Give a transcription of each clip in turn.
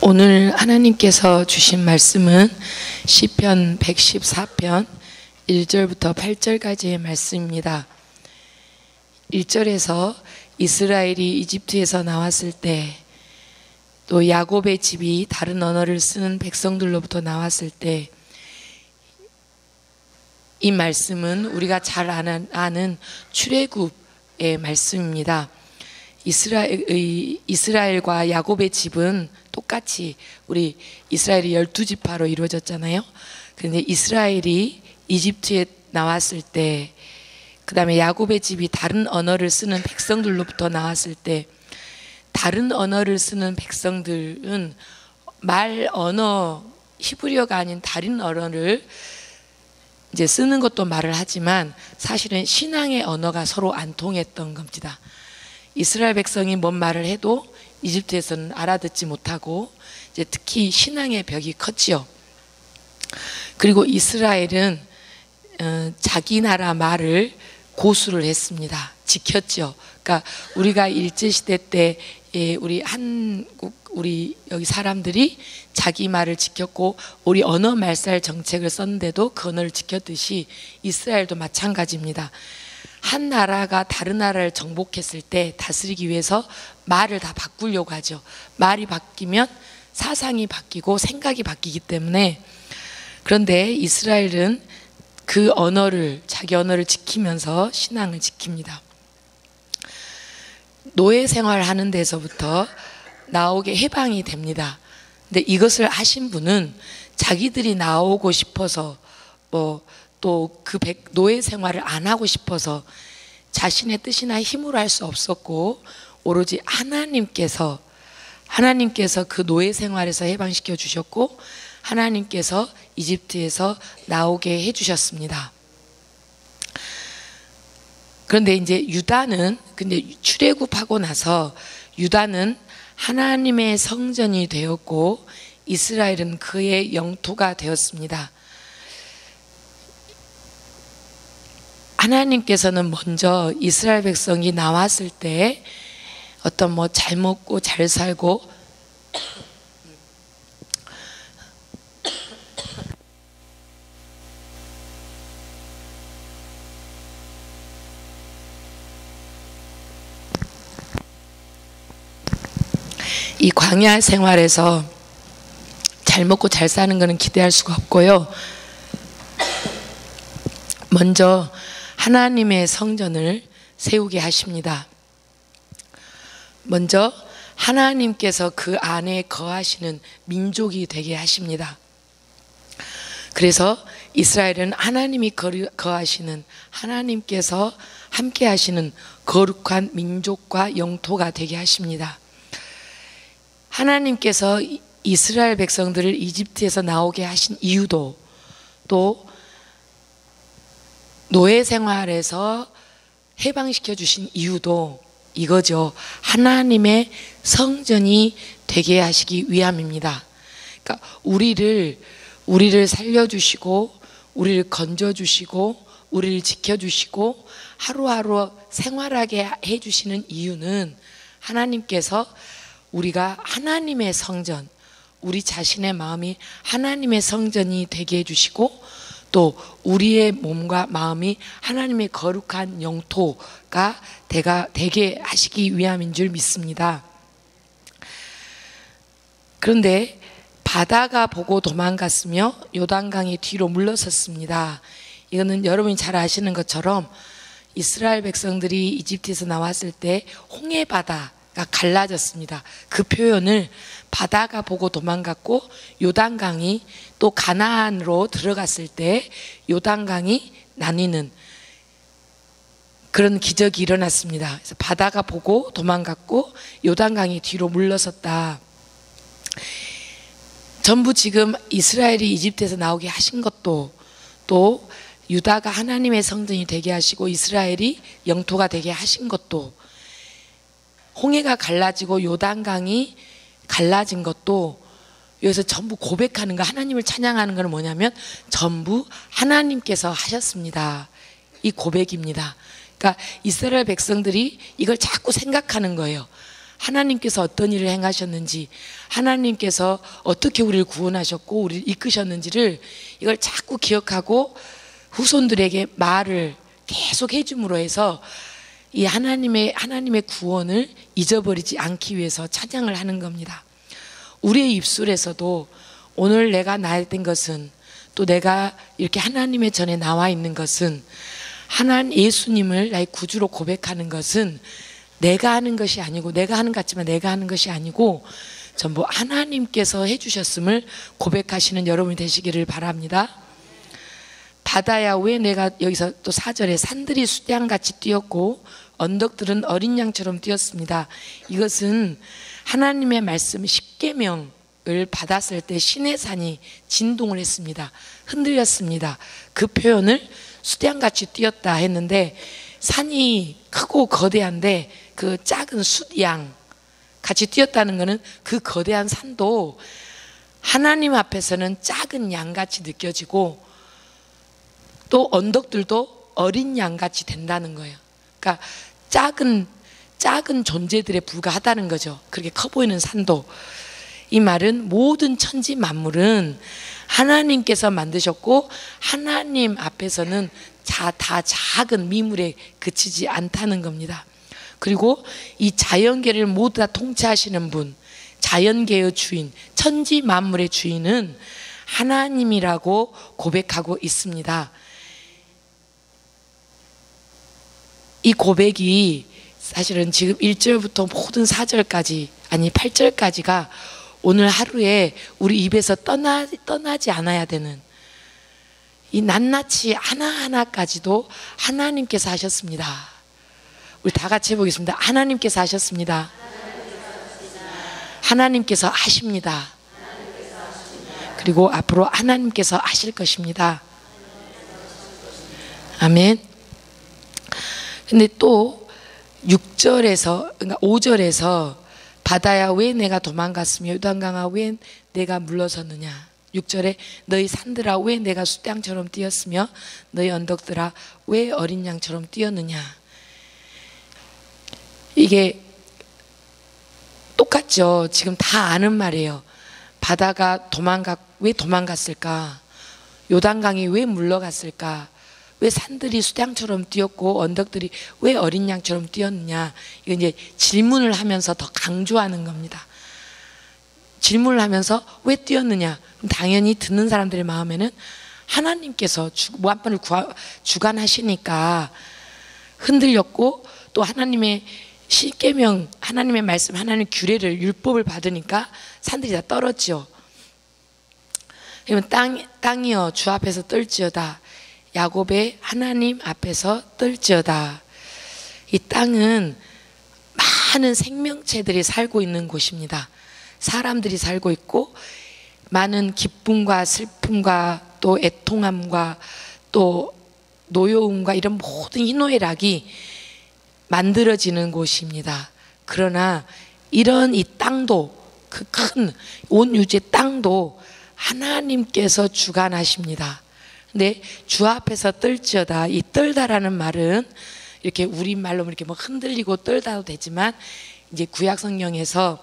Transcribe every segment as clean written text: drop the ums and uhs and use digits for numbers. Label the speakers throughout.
Speaker 1: 오늘 하나님께서 주신 말씀은 시편 114편 1절부터 8절까지의 말씀입니다. 1절에서 이스라엘이 이집트에서 나왔을 때, 또 야곱의 집이 다른 언어를 쓰는 백성들로부터 나왔을 때, 이 말씀은 우리가 잘 아는 출애굽의 말씀입니다. 이스라엘과 야곱의 집은 똑같이 우리 이스라엘이 12지파로 이루어졌잖아요. 그런데 이스라엘이 이집트에 나왔을 때, 그 다음에 야곱의 집이 다른 언어를 쓰는 백성들로부터 나왔을 때, 다른 언어를 쓰는 백성들은 말 언어, 히브리어가 아닌 다른 언어를 이제 쓰는 것도 말을 하지만 사실은 신앙의 언어가 서로 안 통했던 겁니다. 이스라엘 백성이 뭔 말을 해도 이집트에서는 알아듣지 못하고, 이제 특히 신앙의 벽이 컸지요. 그리고 이스라엘은 자기 나라 말을 고수를 했습니다. 지켰죠. 그러니까 우리가 일제시대 때 우리 여기 사람들이 자기 말을 지켰고, 우리 언어 말살 정책을 썼는데도 그 언어를 지켰듯이 이스라엘도 마찬가지입니다. 한 나라가 다른 나라를 정복했을 때 다스리기 위해서 말을 다 바꾸려고 하죠. 말이 바뀌면 사상이 바뀌고 생각이 바뀌기 때문에. 그런데 이스라엘은 그 언어를, 자기 언어를 지키면서 신앙을 지킵니다. 노예 생활하는 데서부터 나오게 해방이 됩니다. 근데 이것을 하신 분은 자기들이 나오고 싶어서 또 그 노예 생활을 안 하고 싶어서 자신의 뜻이나 힘으로 할 수 없었고, 오로지 하나님께서 그 노예 생활에서 해방시켜 주셨고, 하나님께서 이집트에서 나오게 해 주셨습니다. 그런데 이제 유다는, 근데 출애굽하고 나서 유다는 하나님의 성전이 되었고 이스라엘은 그의 영토가 되었습니다. 하나님께서는 먼저 이스라엘 백성이 나왔을 때 어떤 잘 먹고 잘 살고 이 광야 생활에서 잘 먹고 잘 사는 것은 기대할 수가 없고요. 먼저 하나님의 성전을 세우게 하십니다. 먼저 하나님께서 그 안에 거하시는 민족이 되게 하십니다. 그래서 이스라엘은 하나님이 거하시는, 하나님께서 함께 하시는 거룩한 민족과 영토가 되게 하십니다. 하나님께서 이스라엘 백성들을 이집트에서 나오게 하신 이유도, 또 노예 생활에서 해방시켜 주신 이유도 이거죠. 하나님의 성전이 되게 하시기 위함입니다. 그러니까 우리를 살려주시고, 우리를 건져주시고, 우리를 지켜주시고, 하루하루 생활하게 해주시는 이유는 하나님께서 우리가 하나님의 성전, 우리 자신의 마음이 하나님의 성전이 되게 해주시고, 또 우리의 몸과 마음이 하나님의 거룩한 영토가 되게 하시기 위함인 줄 믿습니다. 그런데 바다가 보고 도망갔으며 요단강이 뒤로 물러섰습니다. 이거는 여러분이 잘 아시는 것처럼 이스라엘 백성들이 이집트에서 나왔을 때 홍해바다가 갈라졌습니다. 그 표현을 바다가 보고 도망갔고, 요단강이 또 가나안으로 들어갔을 때 요단강이 나뉘는 그런 기적이 일어났습니다. 그래서 바다가 보고 도망갔고 요단강이 뒤로 물러섰다. 전부 지금 이스라엘이 이집트에서 나오게 하신 것도, 또 유다가 하나님의 성전이 되게 하시고 이스라엘이 영토가 되게 하신 것도, 홍해가 갈라지고 요단강이 갈라진 것도, 여기서 전부 고백하는 거, 하나님을 찬양하는 건 뭐냐면 전부 하나님께서 하셨습니다. 이 고백입니다. 그러니까 이스라엘 백성들이 이걸 자꾸 생각하는 거예요. 하나님께서 어떤 일을 행하셨는지, 하나님께서 어떻게 우리를 구원하셨고 우리를 이끄셨는지를 이걸 자꾸 기억하고 후손들에게 말을 계속 해줌으로 해서 이 하나님의 구원을 잊어버리지 않기 위해서 찬양을 하는 겁니다. 우리의 입술에서도 오늘 내가 나야 된 것은, 또 내가 이렇게 하나님의 전에 나와 있는 것은, 하나님 예수님을 나의 구주로 고백하는 것은 내가 하는 것이 아니고, 내가 하는 것 같지만 내가 하는 것이 아니고 전부 하나님께서 해주셨음을 고백하시는 여러분이 되시기를 바랍니다. 바다야 왜 내가, 여기서 또 4절에 산들이 수양같이 뛰었고 언덕들은 어린 양처럼 뛰었습니다. 이것은 하나님의 말씀 십계명을 받았을 때 시내산이 진동을 했습니다. 흔들렸습니다. 그 표현을 수양같이 뛰었다 했는데, 산이 크고 거대한데 그 작은 숫양 같이 뛰었다는 것은 그 거대한 산도 하나님 앞에서는 작은 양같이 느껴지고, 또 언덕들도 어린 양같이 된다는 거예요. 그러니까 작은 존재들에 불과하다는 거죠. 그렇게 커 보이는 산도. 이 말은 모든 천지 만물은 하나님께서 만드셨고 하나님 앞에서는 다 작은 미물에 그치지 않다는 겁니다. 그리고 이 자연계를 모두 다 통치하시는 분, 자연계의 주인, 천지 만물의 주인은 하나님이라고 고백하고 있습니다. 이 고백이 사실은 지금 1절부터 모든 4절까지, 아니 8절까지가 오늘 하루에 우리 입에서 떠나지 않아야 되는, 이 낱낱이 하나하나까지도 하나님께서 하셨습니다. 우리 다 같이 해보겠습니다. 하나님께서 하셨습니다. 하나님께서 하십니다. 그리고 앞으로 하나님께서 하실 것입니다. 아멘. 근데 또 6절에서, 그러니까 5절에서 바다야 왜 내가 도망갔으며 요단강아 왜 내가 물러섰느냐, 6절에 너희 산들아 왜 내가 숫양처럼 뛰었으며 너희 언덕들아 왜 어린 양처럼 뛰었느냐. 이게 똑같죠. 지금 다 아는 말이에요. 바다가 왜 도망갔을까? 요단강이 왜 물러갔을까? 왜 산들이 수양처럼 뛰었고 언덕들이 왜 어린 양처럼 뛰었느냐. 이거 이제 질문을 하면서 더 강조하는 겁니다. 질문을 하면서 왜 뛰었느냐. 그럼 당연히 듣는 사람들의 마음에는 하나님께서 무한반을 주관하시니까 흔들렸고, 또 하나님의 십계명, 하나님의 말씀, 하나님의 규례를, 율법을 받으니까 산들이 다 떨었죠. 그러면 땅이여 주 앞에서 떨지어다. 야곱의 하나님 앞에서 떨지어다. 이 땅은 많은 생명체들이 살고 있는 곳입니다. 사람들이 살고 있고 많은 기쁨과 슬픔과 또 애통함과 또 노여움과 이런 모든 희노애락이 만들어지는 곳입니다. 그러나 이런 이 땅도, 그 큰 온 유지의 땅도 하나님께서 주관하십니다. 근데 주 앞에서 떨지어다, 이 떨다라는 말은 이렇게 우리말로 이렇게 뭐 흔들리고 떨다도 되지만, 이제 구약 성경에서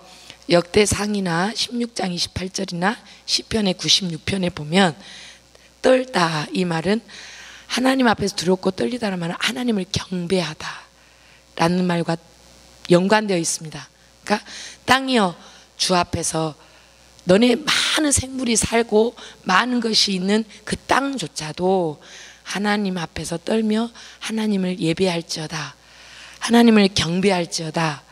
Speaker 1: 역대상이나 16장 28절이나 시편의 96편에 보면 떨다, 이 말은 하나님 앞에서 두렵고 떨리다라는 말은 하나님을 경배하다 라는 말과 연관되어 있습니다. 그러니까 땅이여 주 앞에서, 너네 많은 생물이 살고 많은 것이 있는 그 땅조차도 하나님 앞에서 떨며 하나님을 예배할지어다, 하나님을 경배할지어다.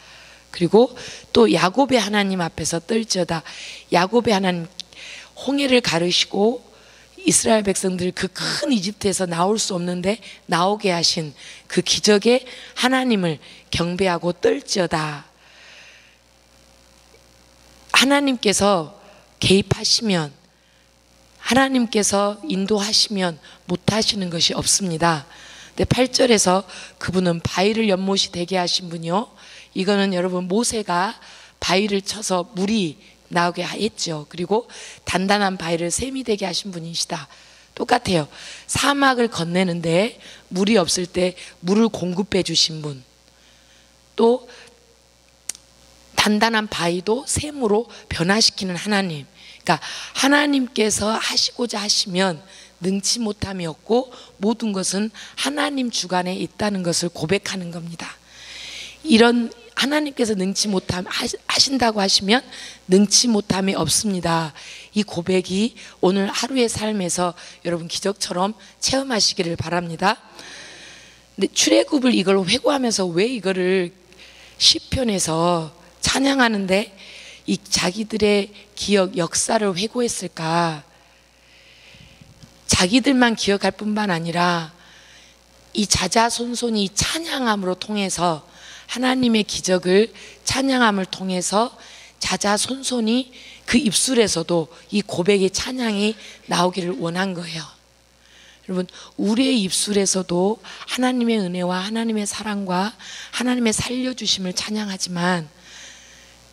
Speaker 1: 그리고 또 야곱의 하나님 앞에서 떨지어다. 야곱의 하나님, 홍해를 가르시고 이스라엘 백성들 그 큰 이집트에서 나올 수 없는데 나오게 하신 그 기적의 하나님을 경배하고 떨지어다. 하나님께서 개입하시면, 하나님께서 인도하시면 못하시는 것이 없습니다. 근데 8절에서 그분은 바위를 연못이 되게 하신 분이요, 이거는 여러분 모세가 바위를 쳐서 물이 나오게 했죠. 그리고 단단한 바위를 샘이 되게 하신 분이시다. 똑같아요. 사막을 건네는데 물이 없을 때 물을 공급해 주신 분, 또 단단한 바위도 샘으로 변화시키는 하나님. 그러니까 하나님께서 하시고자 하시면 능치 못함이 없고 모든 것은 하나님 주관에 있다는 것을 고백하는 겁니다. 이런 하나님께서 능치 못함 하신다고 하시면 능치 못함이 없습니다. 이 고백이 오늘 하루의 삶에서 여러분 기적처럼 체험하시기를 바랍니다. 근데 출애굽을 이걸 회고하면서 왜 이거를 시편에서 찬양하는데 이 자기들의 기억, 역사를 회고했을까? 자기들만 기억할 뿐만 아니라 이 자자손손이 찬양함으로 통해서 하나님의 기적을 찬양함을 통해서 자자손손이 그 입술에서도 이 고백의 찬양이 나오기를 원한 거예요. 여러분, 우리의 입술에서도 하나님의 은혜와 하나님의 사랑과 하나님의 살려주심을 찬양하지만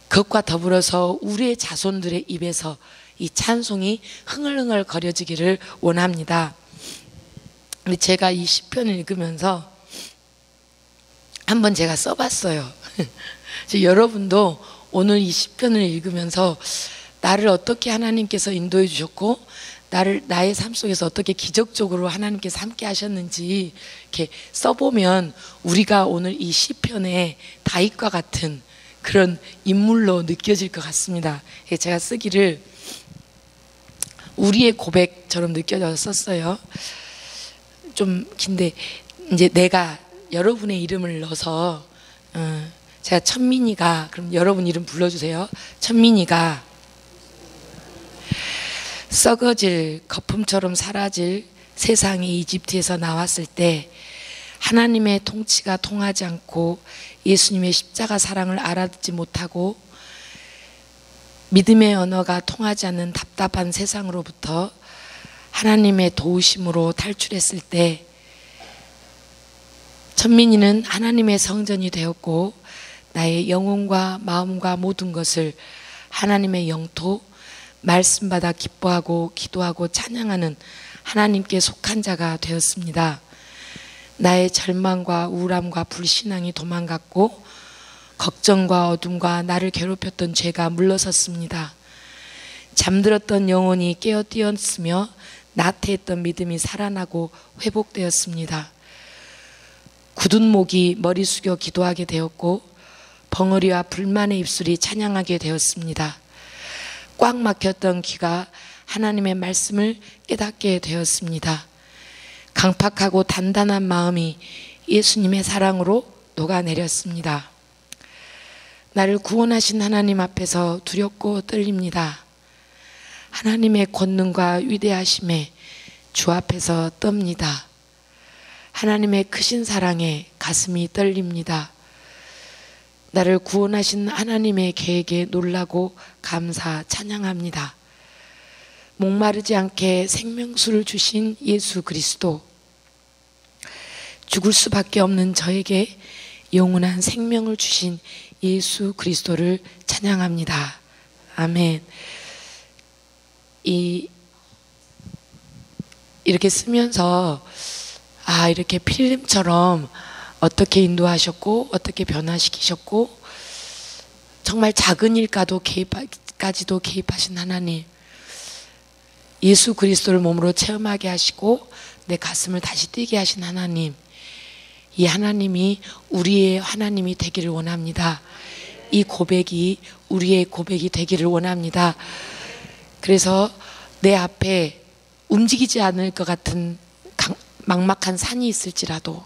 Speaker 1: 그것과 더불어서 우리의 자손들의 입에서 이 찬송이 흥얼흥얼 거려지기를 원합니다. 근데 제가 이 시편을 읽으면서 한번 제가 써봤어요. 여러분도 오늘 이 시편을 읽으면서 나를 어떻게 하나님께서 인도해 주셨고 나의 삶 속에서 어떻게 기적적으로 하나님께서 함께 하셨는지 이렇게 써보면 우리가 오늘 이 시편의 다윗과 같은 그런 인물로 느껴질 것 같습니다. 제가 쓰기를 우리의 고백처럼 느껴져서 썼어요. 좀 긴데 이제 내가 여러분의 이름을 넣어서 제가 천민이가, 그럼 여러분 이름 불러주세요. 천민이가 썩어질 거품처럼 사라질 세상의 이집트에서 나왔을 때 하나님의 통치가 통하지 않고 예수님의 십자가 사랑을 알아듣지 못하고 믿음의 언어가 통하지 않는 답답한 세상으로부터 하나님의 도우심으로 탈출했을 때 천민이는 하나님의 성전이 되었고 나의 영혼과 마음과 모든 것을 하나님의 영토 말씀받아 기뻐하고 기도하고 찬양하는 하나님께 속한 자가 되었습니다. 나의 절망과 우울함과 불신앙이 도망갔고 걱정과 어둠과 나를 괴롭혔던 죄가 물러섰습니다. 잠들었던 영혼이 깨어띄었으며 나태했던 믿음이 살아나고 회복되었습니다. 굳은 목이 머리 숙여 기도하게 되었고 벙어리와 불만의 입술이 찬양하게 되었습니다. 꽉 막혔던 귀가 하나님의 말씀을 깨닫게 되었습니다. 강팍하고 단단한 마음이 예수님의 사랑으로 녹아내렸습니다. 나를 구원하신 하나님 앞에서 두렵고 떨립니다. 하나님의 권능과 위대하심에 주 앞에서 떱니다. 하나님의 크신 사랑에 가슴이 떨립니다. 나를 구원하신 하나님의 계획에 놀라고 감사 찬양합니다. 목마르지 않게 생명수를 주신 예수 그리스도, 죽을 수밖에 없는 저에게 영원한 생명을 주신 예수 그리스도를 찬양합니다. 아멘. 이렇게 쓰면서 이렇게 필름처럼 어떻게 인도하셨고 어떻게 변화시키셨고 정말 작은 일까지도 개입하신 하나님, 예수 그리스도를 몸으로 체험하게 하시고 내 가슴을 다시 뛰게 하신 하나님, 이 하나님이 우리의 하나님이 되기를 원합니다. 이 고백이 우리의 고백이 되기를 원합니다. 그래서 내 앞에 움직이지 않을 것 같은 막막한 산이 있을지라도,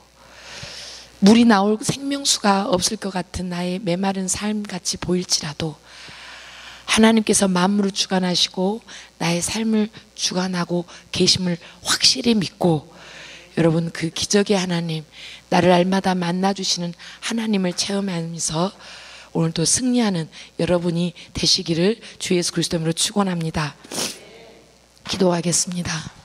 Speaker 1: 물이 나올 생명수가 없을 것 같은 나의 메마른 삶같이 보일지라도 하나님께서 만물을 주관하시고 나의 삶을 주관하고 계심을 확실히 믿고, 여러분 그 기적의 하나님, 나를 날마다 만나주시는 하나님을 체험하면서 오늘도 승리하는 여러분이 되시기를 주 예수 그리스도 이름으로 축원합니다. 기도하겠습니다.